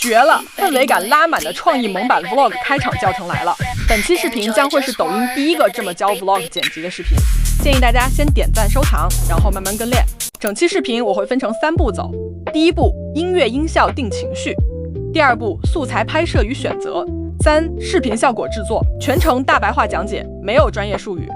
绝了！氛围感拉满的创意萌版 Vlog 开场教程来了。本期视频将会是抖音第一个这么教 Vlog 剪辑的视频，建议大家先点赞收藏，然后慢慢跟练。整期视频我会分成3步走。第一步，音乐音效定情绪；第二步，素材拍摄与选择；3，视频效果制作。全程大白话讲解，没有专业术语，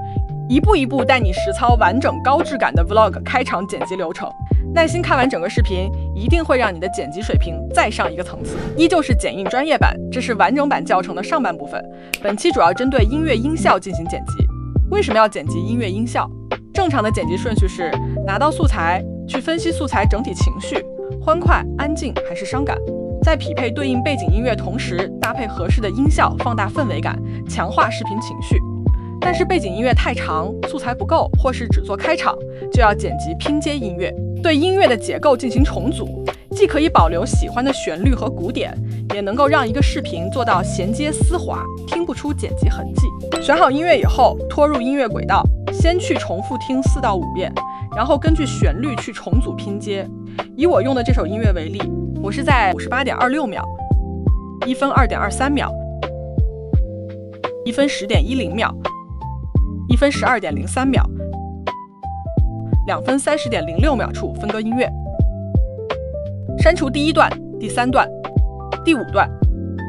一步一步带你实操完整高质感的 Vlog 开场剪辑流程。耐心看完整个视频，一定会让你的剪辑水平再上一个层次。依旧是剪映专业版，这是完整版教程的上半部分。本期主要针对音乐音效进行剪辑。为什么要剪辑音乐音效？正常的剪辑顺序是拿到素材，去分析素材整体情绪，欢快、安静还是伤感，在匹配对应背景音乐同时，搭配合适的音效，放大氛围感，强化视频情绪。但是背景音乐太长，素材不够，或是只做开场，就要剪辑拼接音乐，对音乐的结构进行重组，既可以保留喜欢的旋律和鼓点，也能够让一个视频做到衔接丝滑，听不出剪辑痕迹。选好音乐以后，拖入音乐轨道，先去重复听4到5遍，然后根据旋律去重组拼接。以我用的这首音乐为例，我是在 58.26 秒、1分2.23秒、1分10.10秒、1分12.03秒、2分30.06秒处分割音乐，删除第1段、第3段、第5段，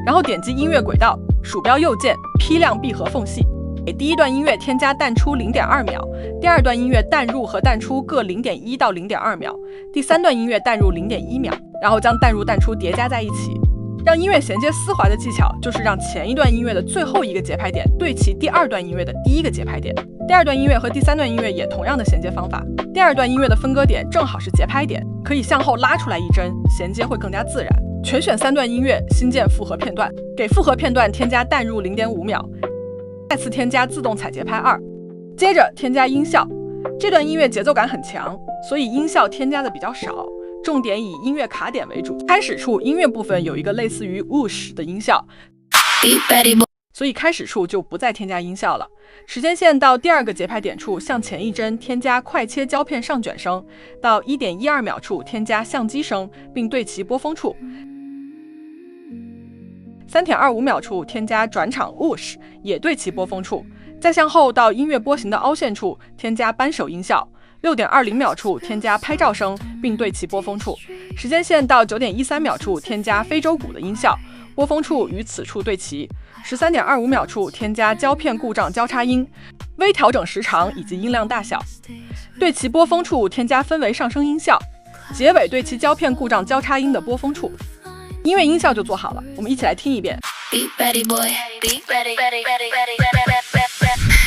然后点击音乐轨道，鼠标右键批量闭合缝隙，给第1段音乐添加淡出 0.2 秒，第2段音乐淡入和淡出各 0.1 到 0.2 秒，第3段音乐淡入 0.1 秒，然后将淡入淡出叠加在一起。让音乐衔接丝滑的技巧，就是让前一段音乐的最后一个节拍点对齐第2段音乐的第1个节拍点。第2段音乐和第3段音乐也同样的衔接方法。第2段音乐的分割点正好是节拍点，可以向后拉出来1帧，衔接会更加自然。全选3段音乐，新建复合片段，给复合片段添加淡入 0.5 秒，再次添加自动踩节拍2，接着添加音效。这段音乐节奏感很强，所以音效添加的比较少，重点以音乐卡点为主。开始处音乐部分有一个类似于 whoosh 的音效，所以开始处就不再添加音效了。时间线到第2个节拍点处向前1帧添加快切胶片上卷声，到 1.12 秒处添加相机声并对齐波峰处， 3.25 秒处添加转场 whoosh 也对齐波峰处，再向后到音乐波形的凹陷处添加扳手音效， 6.20 秒处添加拍照声并对齐波峰处，时间线到 9.13 秒处添加非洲鼓的音效，波峰处与此处对齐， 13.25 秒处添加胶片故障交叉音，微调整时长以及音量大小，对齐波峰处添加氛围上升音效，结尾对齐胶片故障交叉音的波峰处。音乐音效就做好了，我们一起来听一遍。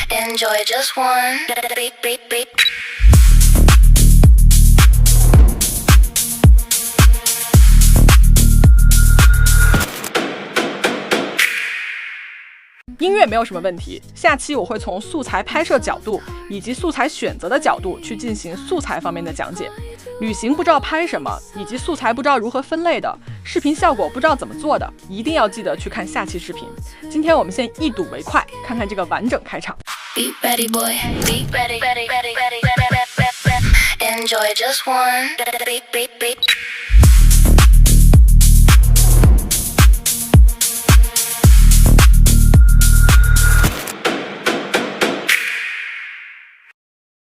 Enjoy just one beat beat beat。音乐没有什么问题，下期我会从素材拍摄角度以及素材选择的角度去进行素材方面的讲解。旅行不知道拍什么，以及素材不知道如何分类的，视频效果不知道怎么做的，一定要记得去看下期视频。今天我们先一睹为快，看看这个完整开场。Enjoy just one beat beat beat。